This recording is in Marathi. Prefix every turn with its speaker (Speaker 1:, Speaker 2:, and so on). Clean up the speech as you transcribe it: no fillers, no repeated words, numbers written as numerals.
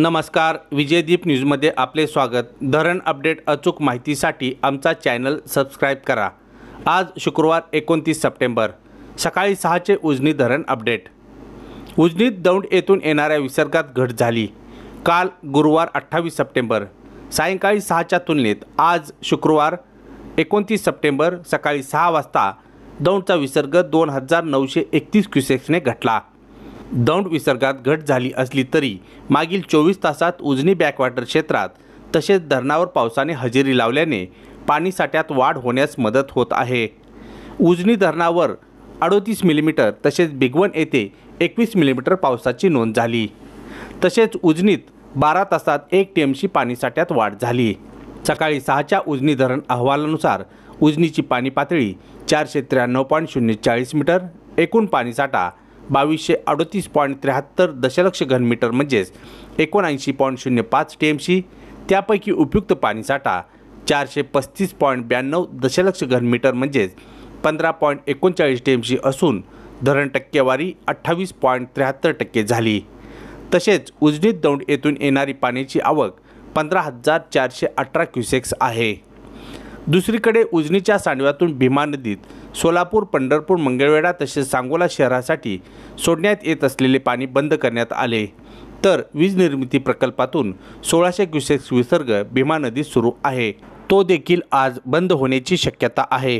Speaker 1: नमस्कार, विजयदीप न्यूजमध्ये आपले स्वागत। धरण अपडेट अचूक माहितीसाठी आमचा चॅनल सबस्क्राइब करा। आज शुक्रवार 29 सप्टेंबर सकाळी 6चे उजनी धरण अपडेट। उजनीत दौंड येथून येणाऱ्या विसर्गात घट झाली। काल गुरुवार 28 सप्टेंबर सायंकाळी 6च्या तुलनेत आज शुक्रवार 29 सप्टेंबर सकाळी 6 वाजता दौंडचा विसर्ग 2931 क्युसेक्सने घटला। दौंड विसर्गात घट झाली असली तरी मागील 24 तासात उजनी बॅकवॉटर क्षेत्रात तसेच धरणावर पावसाने हजेरी लावल्याने पाणीसाठ्यात वाढ होण्यास मदत होत आहे। उजनी धरणावर 38 मिलीमीटर तसेच भिगवण येथे 21 मिलीमीटर पावसाची नोंद झाली। तसेच उजनीत 12 तासात 1 टीएमसी पाणीसाठ्यात वाढ झाली। सकाळी 6च्या उजनी धरण अहवालानुसार उजनीची पाणी पातळी 493.040 मीटर, एकूण पाणीसाठा 2238.73 दशलक्ष घनमीटर म्हणजेच 79.05 टीएमसी। त्यापैकी उपयुक्त पाणीसाठा 435.92 दशलक्ष घनमीटर म्हणजेच 15.39 टीएमसी असून धरण टक्केवारी 28.73% झाली। तसेच उजनीत दौंड येथून येणारी पाण्याची आवक 15,418 क्युसेक्स आहे। दुसरीकडे उजनीच्या सांडव्यातून भीमा नदीत सोलापूर, पंढरपूर, मंगळवेढा तसेच सांगोला शहरासाठी सोडण्यात येत असलेले पाणी बंद करण्यात आले। तर वीज निर्मिती प्रकल्पातून 1600 क्युसेक्स विसर्ग भीमा नदीत सुरू आहे, तो देखील आज बंद होण्याची शक्यता आहे।